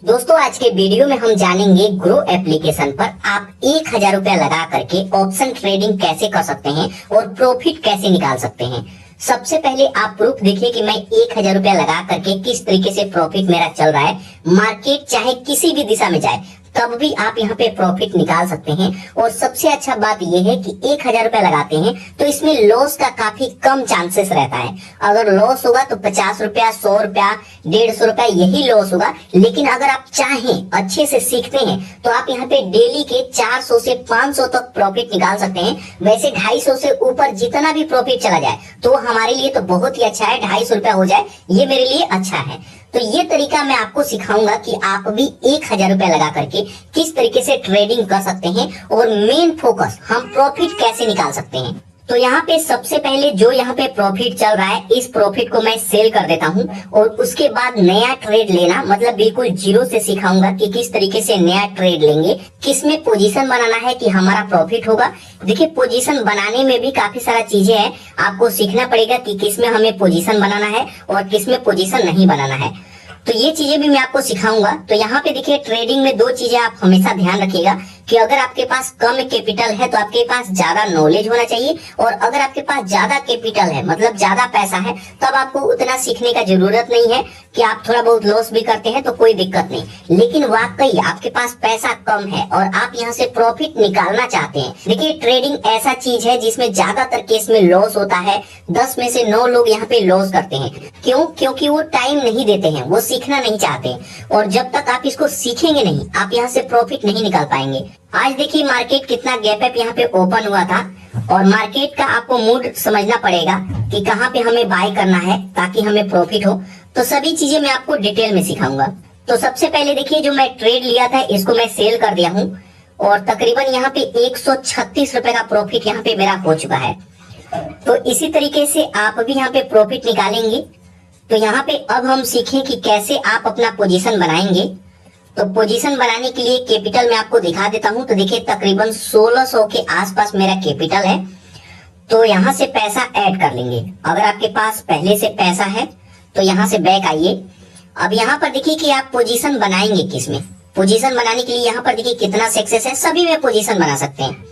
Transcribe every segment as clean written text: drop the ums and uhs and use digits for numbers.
दोस्तों आज के वीडियो में हम जानेंगे ग्रो एप्लीकेशन पर आप 1000 रुपया लगा करके ऑप्शन ट्रेडिंग कैसे कर सकते हैं और प्रॉफिट कैसे निकाल सकते हैं। सबसे पहले आप प्रूफ देखिए कि मैं 1000 रुपया लगा करके किस तरीके से प्रॉफिट मेरा चल रहा है। मार्केट चाहे किसी भी दिशा में जाए तब भी आप यहाँ पे प्रॉफिट निकाल सकते हैं। और सबसे अच्छा बात यह है कि 1000 रुपया लगाते हैं तो इसमें लॉस का काफी कम चांसेस रहता है। अगर लॉस होगा तो 50 रुपया, 100 रुपया, 150 रुपया यही लॉस होगा। लेकिन अगर आप चाहें अच्छे से सीखते हैं तो आप यहाँ पे डेली के 400 से 500 तक प्रॉफिट निकाल सकते हैं। वैसे 250 से ऊपर जितना भी प्रॉफिट चला जाए तो हमारे लिए तो बहुत ही अच्छा है। 250 रुपया हो जाए ये मेरे लिए अच्छा है। तो ये तरीका मैं आपको सिखाऊंगा कि आप भी 1000 रुपया लगा करके किस तरीके से ट्रेडिंग कर सकते हैं और मेन फोकस हम प्रॉफिट कैसे निकाल सकते हैं। तो यहाँ पे सबसे पहले जो यहाँ पे प्रॉफिट चल रहा है इस प्रॉफिट को मैं सेल कर देता हूँ और उसके बाद नया ट्रेड लेना मतलब बिल्कुल जीरो से सिखाऊंगा कि किस तरीके से नया ट्रेड लेंगे, किस में पोजीशन बनाना है कि हमारा प्रॉफिट होगा। देखिए पोजीशन बनाने में भी काफी सारा चीजें हैं, आपको सीखना पड़ेगा कि किस में हमें पोजीशन बनाना है और किस में पोजीशन नहीं बनाना है। तो ये चीजें भी मैं आपको सिखाऊंगा। तो यहाँ पे देखिए ट्रेडिंग में दो चीजें आप हमेशा ध्यान रखिएगा कि अगर आपके पास कम कैपिटल है तो आपके पास ज्यादा नॉलेज होना चाहिए, और अगर आपके पास ज्यादा कैपिटल है मतलब ज्यादा पैसा है तब आपको उतना सीखने का जरूरत नहीं है कि आप थोड़ा बहुत लॉस भी करते हैं तो कोई दिक्कत नहीं। लेकिन वाकई आपके पास पैसा कम है और आप यहाँ से प्रॉफिट निकालना चाहते हैं। देखिए ट्रेडिंग ऐसा चीज है जिसमें ज्यादातर केस में लॉस होता है। 10 में से 9 लोग यहाँ पे लॉस करते हैं। क्यों? क्योंकि वो टाइम नहीं देते हैं, वो सीखना नहीं चाहते, और जब तक आप इसको सीखेंगे नहीं आप यहाँ से प्रॉफिट नहीं निकाल पाएंगे। आज देखिए मार्केट कितना गैप अप यहाँ पे ओपन हुआ था, और मार्केट का आपको मूड समझना पड़ेगा कि कहाँ पे हमें बाय करना है ताकि हमें प्रॉफिट हो। तो सभी चीजें मैं आपको डिटेल में सिखाऊंगा। तो सबसे पहले देखिए जो मैं ट्रेड लिया था इसको मैं सेल कर दिया हूँ और तकरीबन यहाँ पे 136 रुपए का प्रॉफिट यहाँ पे मेरा हो चुका है। तो इसी तरीके से आप भी यहाँ पे प्रॉफिट निकालेंगे। तो यहाँ पे अब हम सीखें कि कैसे आप अपना पोजीशन बनाएंगे। तो पोजीशन बनाने के लिए कैपिटल मैं आपको दिखा देता हूँ। तो देखिए तकरीबन 1600 के आसपास मेरा कैपिटल है। तो यहाँ से पैसा ऐड कर लेंगे। अगर आपके पास पहले से पैसा है तो यहाँ से बैक आइए। अब यहाँ पर देखिए कि आप पोजीशन बनाएंगे किस में। पोजीशन बनाने के लिए यहाँ पर देखिए कितना सक्सेस है, सभी में पोजीशन बना सकते हैं।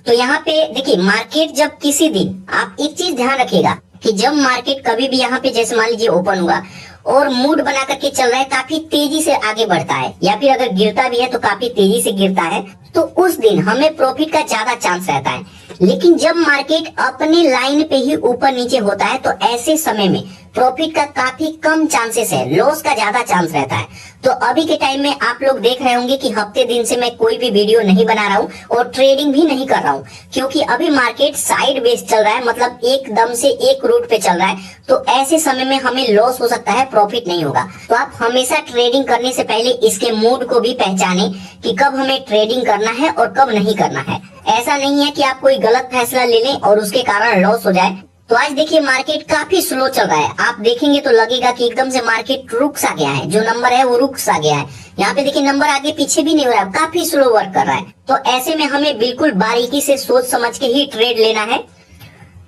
तो यहाँ पे देखिए मार्केट जब किसी दिन, आप एक चीज ध्यान रखिएगा कि जब मार्केट कभी भी यहाँ पे जैसे मान लीजिए ओपन हुआ और मूड बना करके चल रहा है, काफी तेजी से आगे बढ़ता है, या फिर अगर गिरता भी है तो काफी तेजी से गिरता है, तो उस दिन हमें प्रॉफिट का ज्यादा चांस रहता है। लेकिन जब मार्केट अपने लाइन पे ही ऊपर नीचे होता है तो ऐसे समय में प्रॉफिट का काफी कम चांसेस है, लॉस का ज्यादा चांस रहता है। तो अभी के टाइम में आप लोग देख रहे होंगे कि हफ्ते दिन से मैं कोई भी वीडियो नहीं बना रहा हूँ और ट्रेडिंग भी नहीं कर रहा हूँ, क्योंकि अभी मार्केट साइड बेस चल रहा है, मतलब एकदम से एक रूट पे चल रहा है। तो ऐसे समय में हमें लॉस हो सकता है, प्रॉफिट नहीं होगा। तो आप हमेशा ट्रेडिंग करने से पहले इसके मूड को भी पहचाने कि कब हमें ट्रेडिंग करना है और कब नहीं करना है। ऐसा नहीं है कि आप कोई गलत फैसला ले लें और उसके कारण लॉस हो जाए। तो आज देखिए मार्केट काफी स्लो चल रहा है। आप देखेंगे तो लगेगा कि एकदम से मार्केट रुक सा गया है, जो नंबर है वो रुक सा गया है। यहाँ पे देखिए नंबर आगे पीछे भी नहीं हो रहा है, काफी स्लो वर्क कर रहा है। तो ऐसे में हमें बिल्कुल बारीकी से सोच समझ के ही ट्रेड लेना है।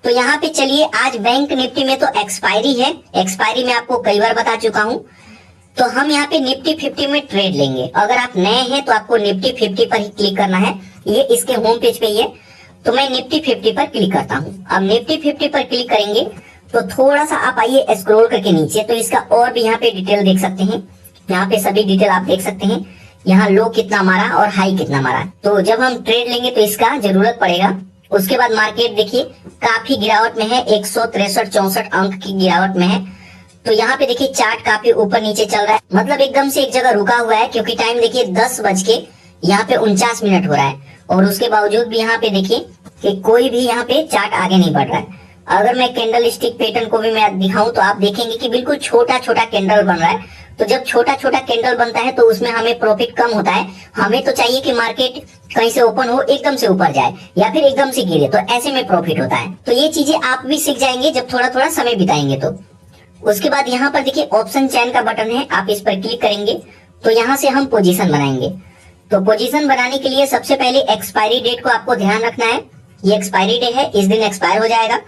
तो यहाँ पे चलिए, आज बैंक निफ्टी में तो एक्सपायरी है, एक्सपायरी में आपको कई बार बता चुका हूँ। तो हम यहाँ पे निफ्टी 50 में ट्रेड लेंगे। अगर आप नए हैं तो आपको निफ्टी 50 पर ही क्लिक करना है, ये इसके होम पेज पे ही है। तो मैं निफ्टी 50 पर क्लिक करता हूँ। अब निफ्टी 50 पर क्लिक करेंगे तो थोड़ा सा आप आइए स्क्रॉल करके नीचे, तो इसका और भी यहाँ पे डिटेल देख सकते हैं। यहाँ पे सभी डिटेल आप देख सकते हैं, यहाँ लो कितना मारा और हाई कितना मारा। तो जब हम ट्रेड लेंगे तो इसका जरूरत पड़ेगा। उसके बाद मार्केट देखिए काफी गिरावट में है, 163-64 अंक की गिरावट में है। तो यहाँ पे देखिए चार्ट काफी ऊपर नीचे चल रहा है, मतलब एकदम से एक जगह रुका हुआ है, क्योंकि टाइम देखिए 10 बज के यहाँ पे 49 मिनट हो रहा है। और उसके बावजूद भी यहाँ पे देखिए कि कोई भी यहाँ पे चार्ट आगे नहीं बढ़ रहा है। अगर मैं कैंडल स्टिक पैटर्न को भी मैं दिखाऊं तो आप देखेंगे कि बिल्कुल छोटा छोटा कैंडल बन रहा है। तो जब छोटा छोटा कैंडल बनता है तो उसमें हमें प्रॉफिट कम होता है। हमें तो चाहिए कि मार्केट कहीं से ओपन हो, एकदम से ऊपर जाए या फिर एकदम से गिरे, तो ऐसे में प्रॉफिट होता है। तो ये चीजें आप भी सीख जाएंगे जब थोड़ा थोड़ा समय बिताएंगे। तो उसके बाद यहाँ पर देखिए ऑप्शन चेन का बटन है, आप इस पर क्लिक करेंगे तो यहाँ से हम पोजीशन बनाएंगे। तो पोजीशन बनाने के लिए सबसे पहले एक्सपायरी डेट को आपको ध्यान रखना है। ये एक्सपायरी डे है, इस दिन एक्सपायर हो जाएगा,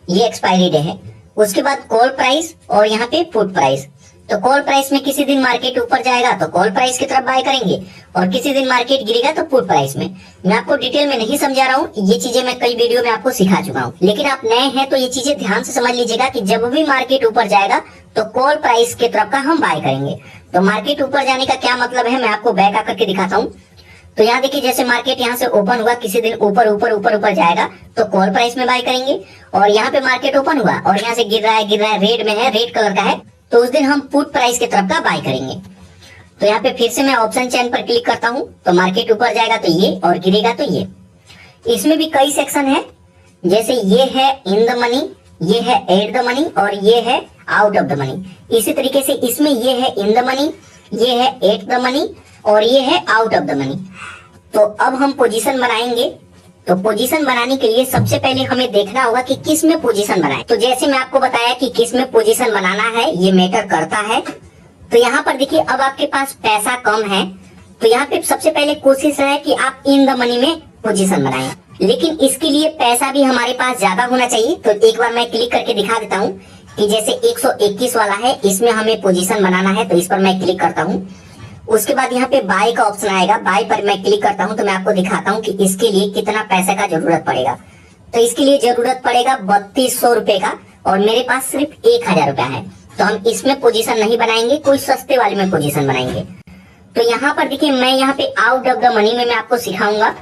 ये एक्सपायरी डे है। उसके बाद कॉल प्राइस और यहाँ पे पुट प्राइस, तो कॉल प्राइस में किसी दिन मार्केट ऊपर जाएगा तो कॉल प्राइस की तरफ बाय करेंगे, और किसी दिन मार्केट गिरेगा तो पुट प्राइस में। मैं आपको डिटेल में नहीं समझा रहा हूँ, ये चीजें मैं कई वीडियो में आपको सिखा चुका हूँ, लेकिन आप नए हैं तो ये चीजें ध्यान से समझ लीजिएगा कि जब भी मार्केट ऊपर जाएगा तो कॉल प्राइस की तरफ का हम बाय करेंगे। तो मार्केट ऊपर जाने का क्या मतलब है, मैं आपको बैक आकर के दिखाता हूँ। तो यहाँ देखिए, जैसे मार्केट यहाँ से ओपन हुआ, किसी दिन ऊपर ऊपर ऊपर ऊपर जाएगा तो कॉल प्राइस में बाय करेंगे, और यहाँ पे मार्केट ओपन हुआ और यहाँ से गिर रहा है, रेड में है, रेड कलर का है, तो उस दिन हम पुट प्राइस की तरफ का बाय करेंगे। तो यहाँ पे फिर से मैं ऑप्शन चेन पर क्लिक करता हूँ, तो मार्केट ऊपर जाएगा तो ये, और गिरेगा तो ये। इसमें भी कई सेक्शन है, जैसे ये है इन द मनी, ये है एट द मनी, और ये है आउट ऑफ द मनी। इसी तरीके से इसमें ये है इन द मनी, ये है एट द मनी, और ये है आउट ऑफ द मनी। तो अब हम पोजीशन बनाएंगे। तो पोजीशन बनाने के लिए सबसे पहले हमें देखना होगा कि किस में पोजीशन बनाए। तो जैसे मैं आपको बताया कि किस में पोजीशन बनाना है, ये मैटर करता है। तो यहाँ पर देखिए, अब आपके पास पैसा कम है, तो यहाँ पे सबसे पहले कोशिश है कि आप इन द मनी में पोजीशन बनाएं, लेकिन इसके लिए पैसा भी हमारे पास ज्यादा होना चाहिए। तो एक बार मैं क्लिक करके दिखा देता हूँ कि जैसे 121 वाला है, इसमें हमें पोजीशन बनाना है, तो इस पर मैं क्लिक करता हूँ। उसके बाद यहाँ पे बाय का ऑप्शन आएगा, बाय पर मैं क्लिक करता हूँ, तो मैं आपको दिखाता हूँ कि इसके लिए कितना पैसे का जरूरत पड़ेगा। तो इसके लिए जरूरत पड़ेगा 3200 रुपए का, और मेरे पास सिर्फ 1000 रुपया है। तो हम इसमें पोजीशन नहीं बनाएंगे, कोई सस्ते वाले में पोजीशन बनाएंगे। तो यहाँ पर देखिए, मैं यहाँ पे आउट ऑफ द मनी में मैं आपको सिखाऊंगा।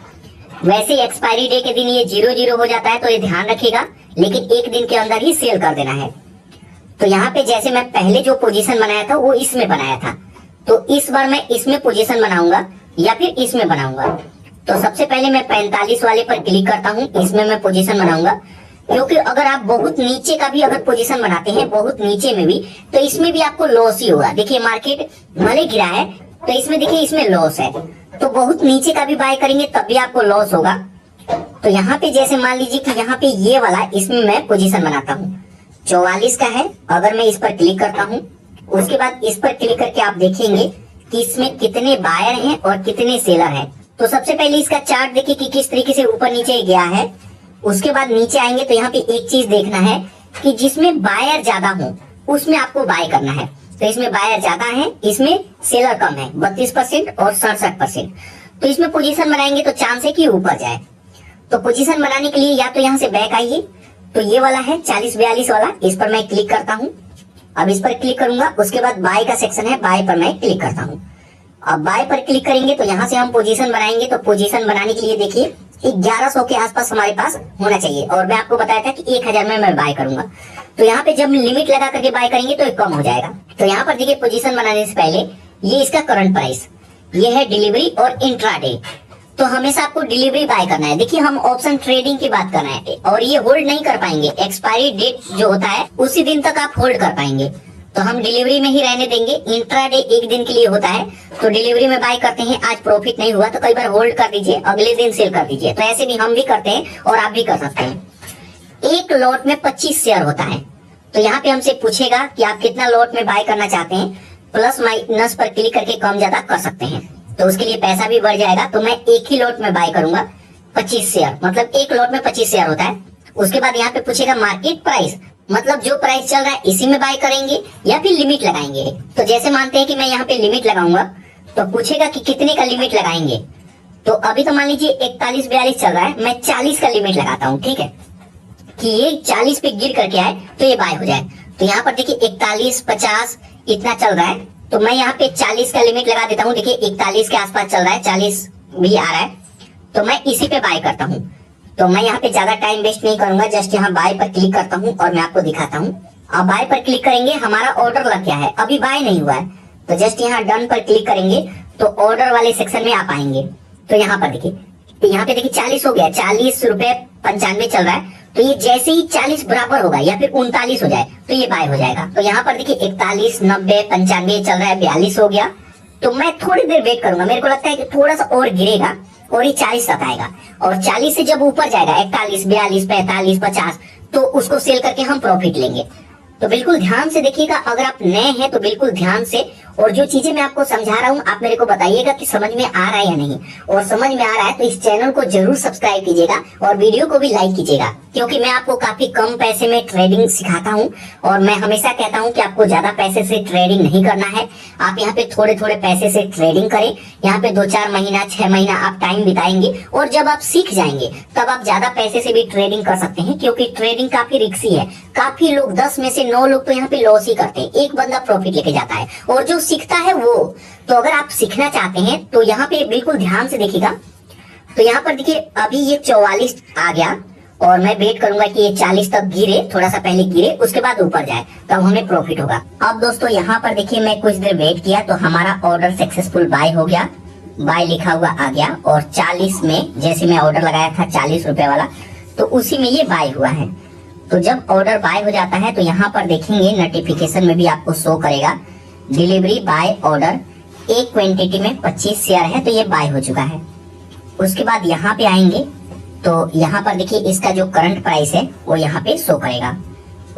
वैसे एक्सपायरी डे के दिन ये 00 हो जाता है, तो ये ध्यान रखिएगा, लेकिन एक दिन के अंदर ही सेल कर देना है। तो यहाँ पे जैसे मैं पहले जो पोजीशन बनाया था वो इसमें बनाया था, तो इस बार मैं इसमें पोजीशन बनाऊंगा या फिर इसमें बनाऊंगा। तो सबसे पहले मैं 45 वाले पर क्लिक करता हूँ, इसमें मैं पोजीशन बनाऊंगा। क्योंकि अगर आप बहुत नीचे का भी अगर पोजीशन बनाते हैं, बहुत नीचे में भी, तो इसमें भी आपको लॉस ही होगा। देखिए मार्केट भले गिरा है, तो इसमें देखिए इसमें लॉस है, तो बहुत नीचे का भी बाय करेंगे तब भी आपको लॉस होगा। तो यहाँ पे जैसे मान लीजिए कि यहाँ पे ये वाला, इसमें मैं पोजीशन बनाता हूँ, 44 का है। अगर मैं इस पर क्लिक करता हूँ, उसके बाद इस पर क्लिक करके आप देखेंगे कि इसमें कितने बायर हैं और कितने सेलर हैं। तो सबसे पहले इसका चार्ट देखिए कि किस तरीके से ऊपर नीचे गया है। उसके बाद नीचे आएंगे तो यहाँ पे एक चीज देखना है कि जिसमें बायर ज्यादा हो उसमें आपको बाय करना है। तो इसमें बायर ज्यादा है, इसमें सेलर कम है, 32% और 67%। तो इसमें पोजीशन बनाएंगे तो चांस है कि ऊपर जाए। तो पोजीशन बनाने के लिए या तो यहाँ से बैक आइए, तो ये वाला है 40-42 वाला, इस पर मैं क्लिक करता हूँ। अब इस पर क्लिक करूंगा, उसके बाद बाय का सेक्शन है, बाय पर मैं क्लिक करता हूँ। अब बाय पर क्लिक करेंगे तो यहाँ से हम पोजीशन बनाएंगे। तो पोजीशन बनाने के लिए देखिए 1100 के आसपास हमारे पास होना चाहिए, और मैं आपको बताया था कि 1000 में मैं बाय करूंगा। तो यहाँ पे जब लिमिट लगा करके बाय करेंगे तो ये कम हो जाएगा। तो यहाँ पर देखिए पोजीशन बनाने से पहले ये इसका करंट प्राइस, ये है डिलीवरी और इंट्राडे। तो हमेशा आपको डिलीवरी बाय करना है। देखिए हम ऑप्शन ट्रेडिंग की बात कर रहे हैं, और ये होल्ड नहीं कर पाएंगे। एक्सपायरी डेट जो होता है उसी दिन तक आप होल्ड कर पाएंगे, तो हम डिलीवरी में ही रहने देंगे। इंट्राडे एक दिन के लिए होता है, तो डिलीवरी में बाय करते हैं। आज प्रॉफिट नहीं हुआ तो कई बार होल्ड कर दीजिए, अगले दिन सेल कर दीजिए। तो ऐसे भी हम भी करते हैं और आप भी कर सकते हैं। एक लॉट में 25 शेयर होता है। तो यहाँ पे हमसे पूछेगा कि आप कितना लॉट में बाय करना चाहते हैं, प्लस माइनस पर क्लिक करके कम ज्यादा कर सकते हैं। तो उसके लिए पैसा भी बढ़ जाएगा। तो मैं एक ही लॉट में बाय करूंगा 25 शेयर, मतलब एक लॉट में 25 शेयर होता है। उसके बाद यहाँ पे पूछेगा मार्केट प्राइस, मतलब जो प्राइस चल रहा है इसी में बाय करेंगे या फिर लिमिट लगाएंगे। तो जैसे मानते हैं कि मैं यहाँ पे लिमिट लगाऊंगा, तो पूछेगा कि कितने का लिमिट लगाएंगे। तो अभी तो मान लीजिए 41-42 चल रहा है, मैं 40 का लिमिट लगाता हूँ, ठीक है, कि ये 40 पे गिर करके आए तो ये बाय हो जाए। तो यहाँ पर देखिए 41-50 इतना चल रहा है, तो मैं यहाँ पे 40 का लिमिट लगा देता हूँ। देखिए 41 के आसपास चल रहा है, 40 भी आ रहा है, तो मैं इसी पे बाय करता हूँ। तो मैं यहाँ पे ज्यादा टाइम वेस्ट नहीं करूंगा, जस्ट यहाँ बाय पर क्लिक करता हूँ और मैं आपको दिखाता हूँ। अब बाय पर क्लिक करेंगे, हमारा ऑर्डर लग गया है, अभी बाय नहीं हुआ है। तो जस्ट यहाँ डन पर क्लिक करेंगे तो ऑर्डर वाले सेक्शन में आप आएंगे। तो यहाँ पर देखिए, तो यहाँ पे देखिए 40 हो गया, 40 रुपए 95 चल रहा है। तो ये जैसे ही 40 बराबर होगा या फिर 39 हो जाए तो ये बाय हो जाएगा। तो यहाँ पर देखिए 41, 90, 95 चल रहा है, 42 हो गया। तो मैं थोड़ी देर वेट करूंगा, मेरे को लगता है कि थोड़ा सा और गिरेगा और ये 40 तक आएगा, और 40 से जब ऊपर जाएगा 41, 42, 45, 50, तो उसको सेल करके हम प्रॉफिट लेंगे। तो बिल्कुल ध्यान से देखिएगा, अगर आप नए हैं तो बिल्कुल ध्यान से और जो चीजें मैं आपको समझा रहा हूँ आप मेरे को बताइएगा कि समझ में आ रहा है या नहीं। और समझ में आ रहा है तो इस चैनल को जरूर सब्सक्राइब कीजिएगा और वीडियो को भी लाइक कीजिएगा, क्योंकि मैं आपको काफी कम पैसे में ट्रेडिंग सिखाता हूँ। और मैं हमेशा कहता हूँ कि आपको ज्यादा पैसे से ट्रेडिंग नहीं करना है, आप यहाँ पे थोड़े थोड़े पैसे से ट्रेडिंग करें। यहाँ पे 2-4 महीना 6 महीना आप टाइम बिताएंगे और जब आप सीख जाएंगे तब आप ज्यादा पैसे से भी ट्रेडिंग कर सकते हैं, क्योंकि ट्रेडिंग काफी रिस्की है। काफी लोग 10 में से 9 लोग तो यहाँ पे लॉस ही करते हैं, एक बंदा प्रॉफिट लेके जाता है और जो सीखता है वो। तो अगर आप सीखना चाहते हैं तो यहाँ पे बिल्कुल ध्यान से देखिएगा। तो यहाँ पर देखिए अभी ये 44 आ गया और मैं वेट करूंगा कि ये 40 तक गिरे, थोड़ा सा पहले गिरे उसके बाद ऊपर जाए, तब हमें प्रॉफिट होगा। अब दोस्तों यहाँ पर देखिए मैं कुछ देर वेट किया तो हमारा ऑर्डर सक्सेसफुल बाय हो गया, बाय लिखा हुआ आ गया। और 40 में जैसे मैं ऑर्डर लगाया था 40 रुपए वाला, तो उसी में ये बाय हुआ है। तो जब ऑर्डर बाय हो जाता है तो यहाँ पर देखेंगे नोटिफिकेशन में भी आपको शो करेगा डिलीवरी बाय ऑर्डर, एक क्वांटिटी में 25 शेयर है तो ये बाय हो चुका है। उसके बाद यहाँ पे आएंगे तो यहाँ पर देखिए इसका जो करंट प्राइस है वो यहाँ पे शो करेगा।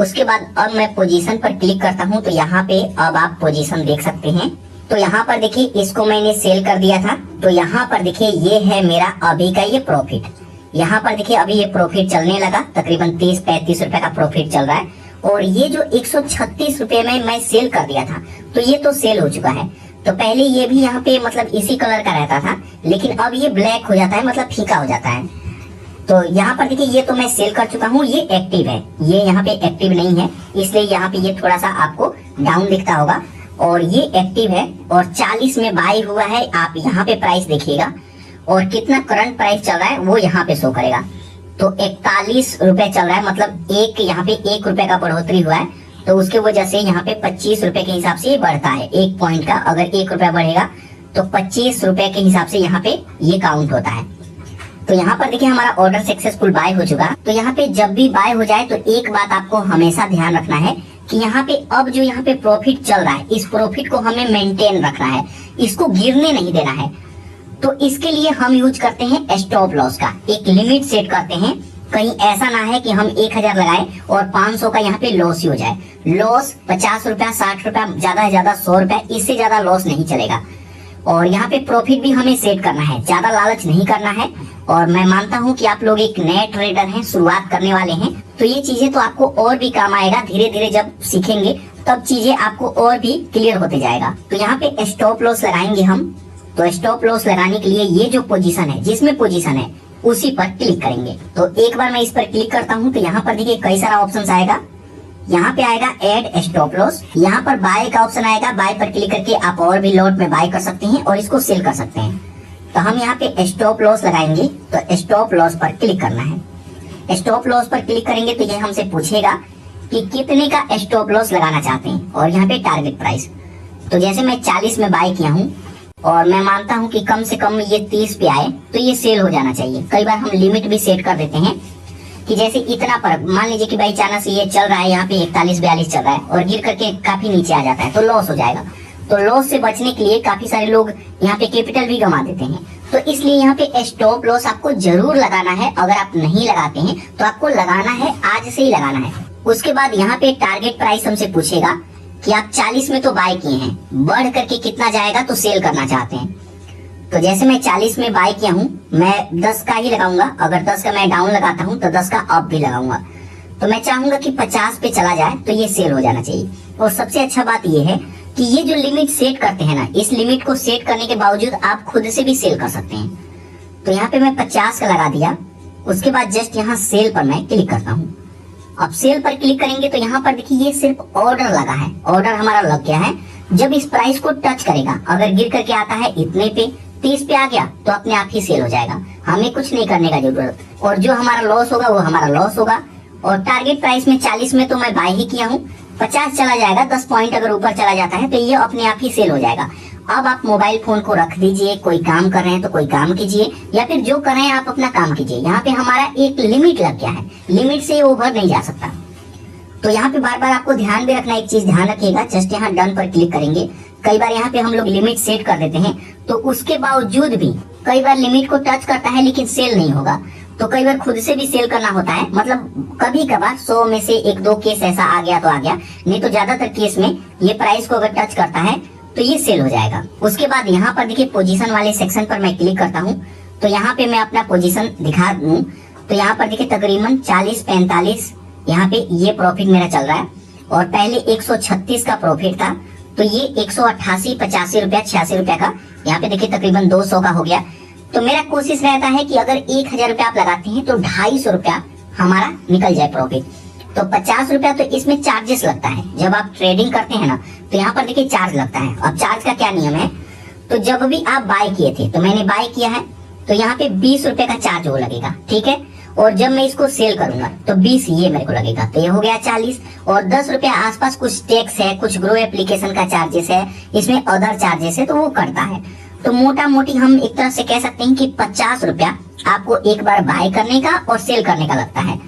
उसके बाद अब मैं पोजीशन पर क्लिक करता हूँ तो यहाँ पे अब आप पोजीशन देख सकते हैं। तो यहाँ पर देखिए इसको मैंने सेल कर दिया था, तो यहाँ पर देखिए ये है मेरा अभी का ये प्रॉफिट। यहाँ पर देखिए अभी ये प्रॉफिट चलने लगा, तकरीबन 30-35 रुपए का प्रॉफिट चल रहा है। और ये जो 136 रुपए में मैं सेल कर दिया था तो ये तो सेल हो चुका है। तो पहले ये भी यहाँ पे मतलब इसी कलर का रहता था, लेकिन अब ये ब्लैक हो जाता है, मतलब फीका हो जाता है। तो यहाँ पर देखिए ये तो मैं सेल कर चुका हूँ, ये एक्टिव है, ये यहाँ पे एक्टिव नहीं है, इसलिए यहाँ पे ये थोड़ा सा आपको डाउन दिखता होगा। और ये एक्टिव है और 40 में बाय हुआ है। आप यहाँ पे प्राइस देखिएगा और कितना करंट प्राइस चल रहा है वो यहाँ पे शो करेगा। तो 41 रुपए चल रहा है, मतलब एक यहाँ पे 1 रुपए का बढ़ोतरी हुआ है। तो उसके वजह से यहाँ पे 25 रुपए के हिसाब से ये बढ़ता है, 1 पॉइंट का अगर 1 रुपया बढ़ेगा तो 25 रुपए के हिसाब से यहाँ पे ये काउंट होता है। तो यहाँ पर देखिए हमारा ऑर्डर सक्सेसफुल बाय हो चुका। तो यहाँ पे जब भी बाय हो जाए तो एक बात आपको हमेशा ध्यान रखना है कि यहाँ पे अब जो यहाँ पे प्रॉफिट चल रहा है, इस प्रॉफिट को हमें मेंटेन रखना है, इसको गिरने नहीं देना है। तो इसके लिए हम यूज करते हैं स्टॉप लॉस का, एक लिमिट सेट करते हैं। कहीं ऐसा ना है कि हम 1000 लगाए और 500 का यहाँ पे लॉस ही हो जाए। लॉस 50 रुपया 60 रुपया, ज्यादा से ज्यादा 100 रुपया, इससे ज्यादा लॉस नहीं चलेगा। और यहाँ पे प्रॉफिट भी हमें सेट करना है, ज्यादा लालच नहीं करना है। और मैं मानता हूँ कि आप लोग एक नए ट्रेडर हैं, शुरुआत करने वाले हैं, तो ये चीजें तो आपको और भी काम आएगा। धीरे धीरे जब सीखेंगे तब चीजें आपको और भी क्लियर होते जाएगा। तो यहाँ पे स्टॉप लॉस लगाएंगे हम। तो स्टॉप लॉस लगाने के लिए ये जो पोजीशन है, जिसमें पोजीशन है उसी पर क्लिक करेंगे। तो एक बार मैं इस पर क्लिक करता हूँ तो यहाँ पर देखिए कई सारा ऑप्शन आएगा। यहाँ पे आएगा ऐड स्टॉप लॉस, यहाँ पर बाय का ऑप्शन आएगा। बाय पर क्लिक करके आप और भी लॉट में बाय कर सकते हैं और इसको सेल कर सकते हैं। तो हम यहाँ पे स्टॉप लॉस लगाएंगे, तो स्टॉप लॉस पर क्लिक करना है। स्टॉप लॉस पर क्लिक करेंगे तो ये हमसे पूछेगा कि कितने का स्टॉप लॉस लगाना चाहते हैं और यहाँ पे टारगेट प्राइस। तो जैसे मैं 40 में बाय किया हूँ और मैं मानता हूँ कि कम से कम ये 30 पे आए तो ये सेल हो जाना चाहिए। कई बार हम लिमिट भी सेट कर देते हैं कि जैसे इतना पर मान लीजिए कि भाई चांस ये चल रहा है, यहाँ पे 41-42 चल रहा है और गिर करके काफी नीचे आ जाता है तो लॉस हो जाएगा। तो लॉस से बचने के लिए काफी सारे लोग यहाँ पे कैपिटल भी गंवा देते हैं। तो इसलिए यहाँ पे स्टॉप लॉस आपको जरूर लगाना है। अगर आप नहीं लगाते हैं तो आपको लगाना है, आज से ही लगाना है। उसके बाद यहाँ पे टारगेट प्राइस हमसे पूछेगा कि आप 40 में तो बाय किए हैं, बढ़ करके कितना जाएगा तो सेल करना चाहते हैं। तो जैसे मैं 40 में बाय किया हूँ, मैं 10 का ही लगाऊंगा। अगर 10 का मैं डाउन लगाता हूँ तो 10 का अप भी लगाऊंगा। तो मैं चाहूंगा कि 50 पे चला जाए तो ये सेल हो जाना चाहिए। और सबसे अच्छा बात ये है कि ये जो लिमिट सेट करते हैं ना, इस लिमिट को सेट करने के बावजूद आप खुद से भी सेल कर सकते हैं। तो यहाँ पे मैं 50 का लगा दिया। उसके बाद जस्ट यहाँ सेल पर मैं क्लिक करता हूँ। अब सेल पर क्लिक करेंगे तो यहाँ पर देखिए ये सिर्फ ऑर्डर लगा है, ऑर्डर हमारा लग गया है। जब इस प्राइस को टच करेगा, अगर गिर करके आता है इतने पे, 30 पे आ गया तो अपने आप ही सेल हो जाएगा, हमें कुछ नहीं करने का जरूरत। और जो हमारा लॉस होगा वो हमारा लॉस होगा। और टारगेट प्राइस में 40 में तो मैं बाय ही किया हूँ, 50 चला जाएगा, 10 पॉइंट अगर ऊपर चला जाता है तो ये अपने आप ही सेल हो जाएगा। अब आप मोबाइल फोन को रख दीजिए, कोई काम कर रहे हैं तो कोई काम कीजिए, या फिर जो कर रहे हैं आप अपना काम कीजिए। यहाँ पे हमारा एक लिमिट लग गया है, लिमिट से ओवर नहीं जा सकता। तो यहाँ पे बार बार आपको ध्यान भी रखना, एक चीज ध्यान रखिएगा, जस्ट यहाँ डन पर क्लिक करेंगे। कई बार यहाँ पे हम लोग लिमिट सेट कर देते हैं तो उसके बावजूद भी कई बार लिमिट को टच करता है लेकिन सेल नहीं होगा। तो कई बार खुद से भी सेल करना होता है, मतलब कभी कभार 100 में से 1-2 केस ऐसा आ गया तो आ गया, नहीं तो ज्यादातर केस में ये प्राइस को अगर टच करता है तो ये सेल हो जाएगा। उसके बाद यहाँ पर देखिए पोजीशन वाले सेक्शन पर मैं क्लिक करता हूँ, तो यहाँ पे मैं अपना पोजीशन दिखा दूं, तो यहाँ पर देखिए तकरीबन 40-45 यहाँ पे ये प्रॉफिट मेरा चल रहा है। और पहले 136 का प्रॉफिट था, तो ये 188-85 रुपया 86 रुपया का यहाँ पे देखिए तकरीबन 200 का हो गया। तो मेरा कोशिश रहता है कि अगर 1000 रुपया आप लगाते हैं तो 250 रुपया हमारा निकल जाए प्रॉफिट। तो 50 रुपया तो इसमें चार्जेस लगता है, जब आप ट्रेडिंग करते हैं ना तो यहाँ पर देखिए चार्ज लगता है। अब चार्ज का क्या नियम है, तो जब भी आप बाय किए थे, तो मैंने बाय किया है तो यहाँ पे 20 रुपए का चार्ज वो लगेगा, ठीक है। और जब मैं इसको सेल करूंगा तो 20 ये मेरे को लगेगा, तो ये हो गया 40। और 10 रुपया आसपास कुछ टैक्स है, कुछ ग्रो एप्लीकेशन का चार्जेस है, इसमें अदर चार्जेस है, तो वो करता है। तो मोटा मोटी हम एक तरह से कह सकते हैं कि 50 रुपया आपको एक बार बाय करने का और सेल करने का लगता है।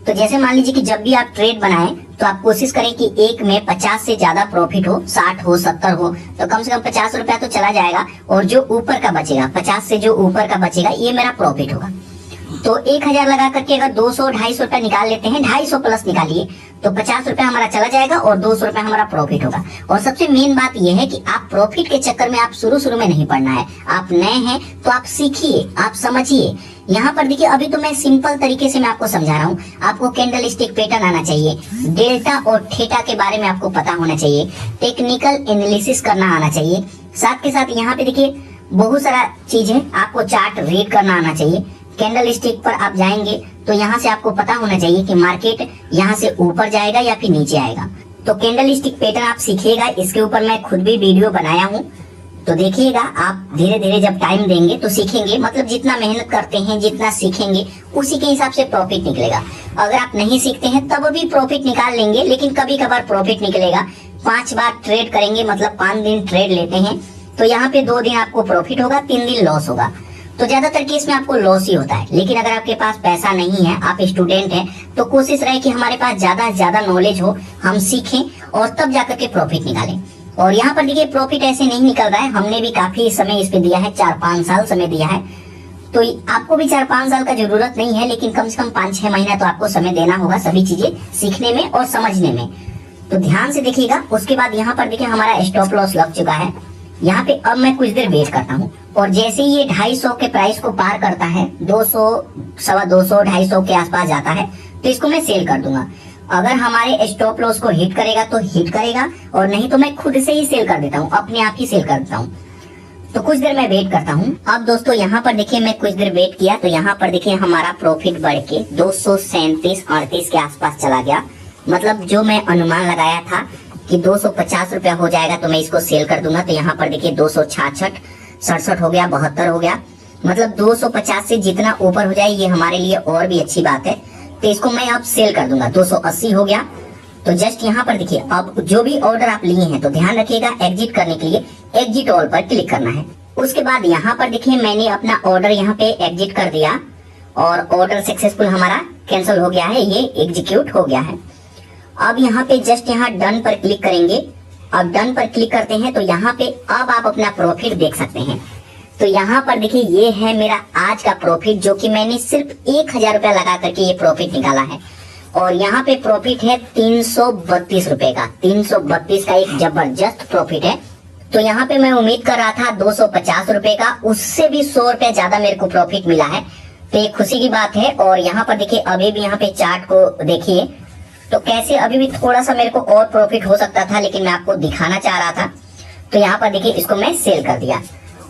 तो जैसे मान लीजिए कि जब भी आप ट्रेड बनाएं तो आप कोशिश करें कि एक में 50 से ज्यादा प्रॉफिट हो, 60 हो, 70 हो, तो कम से कम 50 रुपया तो चला जाएगा। और जो ऊपर का बचेगा, 50 से जो ऊपर का बचेगा, ये मेरा प्रॉफिट होगा। तो 1000 लगा करके अगर 200-250 रुपया निकाल लेते हैं, 250 प्लस निकालिए, तो 50 रुपया हमारा चला जाएगा और 200 रुपया हमारा प्रॉफिट होगा। और सबसे मेन बात यह है कि आप प्रॉफिट के चक्कर में आप शुरू में नहीं पड़ना है। आप नए हैं तो आप सीखिए, आप समझिए। यहाँ पर देखिए अभी तो मैं सिंपल तरीके से मैं आपको समझा रहा हूँ। आपको कैंडल स्टिक पैटर्न आना चाहिए, डेल्टा और थीटा के बारे में आपको पता होना चाहिए, टेक्निकल एनालिसिस करना आना चाहिए। साथ के साथ यहाँ पे देखिए बहुत सारा चीज है, आपको चार्ट रीड करना आना चाहिए। कैंडल स्टिक पर आप जाएंगे तो यहाँ से आपको पता होना चाहिए कि मार्केट यहाँ से ऊपर जाएगा या फिर नीचे आएगा। तो कैंडल स्टिक पैटर्न आप सीखिएगा, इसके ऊपर मैं खुद भी वीडियो बनाया हूँ, तो देखिएगा। आप धीरे धीरे जब टाइम देंगे तो सीखेंगे, मतलब जितना मेहनत करते हैं, जितना सीखेंगे, उसी के हिसाब से प्रॉफिट निकलेगा। अगर आप नहीं सीखते हैं तब भी प्रॉफिट निकाल लेंगे, लेकिन कभी कभार प्रॉफिट निकलेगा। 5 बार ट्रेड करेंगे, मतलब 5 दिन ट्रेड लेते हैं, तो यहाँ पे 2 दिन आपको प्रॉफिट होगा, 3 दिन लॉस होगा। तो ज्यादातर केस में आपको लॉस ही होता है। लेकिन अगर आपके पास पैसा नहीं है, आप स्टूडेंट हैं, तो कोशिश रहे कि हमारे पास ज्यादा से ज्यादा नॉलेज हो, हम सीखें और तब जाकर के प्रॉफिट निकालें। और यहाँ पर देखिए प्रॉफिट ऐसे नहीं निकल रहा है, हमने भी काफी समय इस पे दिया है, 4-5 साल समय दिया है। तो आपको भी 4-5 साल का जरूरत नहीं है, लेकिन कम से कम 5-6 महीना तो आपको समय देना होगा सभी चीजें सीखने में और समझने में। तो ध्यान से देखिएगा। उसके बाद यहाँ पर देखिए हमारा स्टॉप लॉस लग चुका है। यहाँ पे अब मैं कुछ देर वेट करता हूँ, और जैसे ही ये 250 के प्राइस को पार करता है, 200, 250, 250 के आसपास जाता है, तो इसको मैं सेल कर दूंगा। अगर हमारे स्टॉप लॉस को हिट करेगा तो हिट करेगा, और नहीं तो मैं खुद से ही सेल कर देता हूँ, अपने आप ही सेल कर देता हूँ। तो कुछ देर मैं वेट करता हूँ। अब दोस्तों यहाँ पर देखिए मैं कुछ देर वेट किया, तो यहाँ पर देखिए हमारा प्रॉफिट बढ़ के 237-38 के आसपास चला गया। मतलब जो मैं अनुमान लगाया था कि 250 रुपया हो जाएगा तो मैं इसको सेल कर दूंगा, तो यहाँ पर देखिए 266, 67 हो गया, 72 हो गया। मतलब 250 से जितना ऊपर हो जाए ये हमारे लिए और भी अच्छी बात है। तो इसको मैं अब सेल कर दूंगा, 280 हो गया। तो जस्ट यहाँ पर देखिए अब जो भी ऑर्डर आप लिए हैं, तो ध्यान रखिएगा एग्जिट करने के लिए एग्जिट ऑल पर क्लिक करना है। उसके बाद यहाँ पर देखिए मैंने अपना ऑर्डर यहाँ पे एग्जिट कर दिया, और ऑर्डर सक्सेसफुल हमारा कैंसिल हो गया है, ये एग्जीक्यूट हो गया है। अब यहाँ पे जस्ट यहाँ डन पर क्लिक करेंगे। अब डन पर क्लिक करते हैं तो यहाँ पे अब आप अपना प्रॉफिट देख सकते हैं। तो यहाँ पर देखिए ये है मेरा आज का प्रॉफिट, जो कि मैंने सिर्फ 1000 रुपया लगा करके ये प्रॉफिट निकाला है। और यहाँ पे प्रॉफिट है 332 रुपए का, 332 का एक जबरदस्त प्रॉफिट है। तो यहाँ पे मैं उम्मीद कर रहा था 250 रुपए का, उससे भी 100 रुपया ज्यादा मेरे को प्रॉफिट मिला है, तो ये खुशी की बात है। और यहाँ पर देखिए अभी भी यहाँ पे चार्ट को देखिए, तो कैसे अभी भी थोड़ा सा मेरे को और प्रॉफिट हो सकता था, लेकिन मैं आपको दिखाना चाह रहा था। तो यहाँ पर देखिए इसको मैं सेल कर दिया,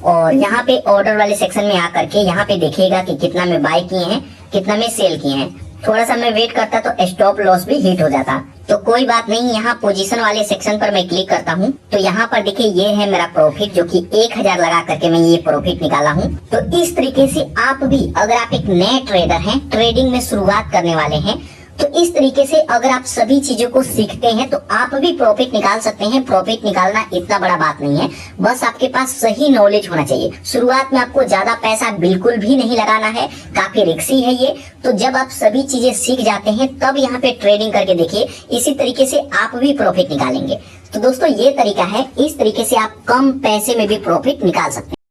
और यहाँ पे ऑर्डर वाले सेक्शन में आकर के यहाँ पे देखिएगा कि कितना मैं बाय किए हैं, कितना मैं सेल किए हैं। थोड़ा सा मैं वेट करता तो स्टॉप लॉस भी हिट हो जाता, तो कोई बात नहीं। यहाँ पोजीशन वाले सेक्शन पर मैं क्लिक करता हूँ, तो यहाँ पर देखिए ये है मेरा प्रॉफिट, जो कि 1000 लगा करके मैं ये प्रॉफिट निकाला हूँ। तो इस तरीके से आप भी, अगर आप एक नए ट्रेडर हैं, ट्रेडिंग में शुरुआत करने वाले हैं, तो इस तरीके से अगर आप सभी चीजों को सीखते हैं तो आप भी प्रॉफिट निकाल सकते हैं। प्रॉफिट निकालना इतना बड़ा बात नहीं है, बस आपके पास सही नॉलेज होना चाहिए। शुरुआत में आपको ज्यादा पैसा बिल्कुल भी नहीं लगाना है, काफी रिस्की है ये। तो जब आप सभी चीजें सीख जाते हैं तब यहाँ पे ट्रेडिंग करके देखिए, इसी तरीके से आप भी प्रॉफिट निकालेंगे। तो दोस्तों ये तरीका है, इस तरीके से आप कम पैसे में भी प्रॉफिट निकाल सकते हैं।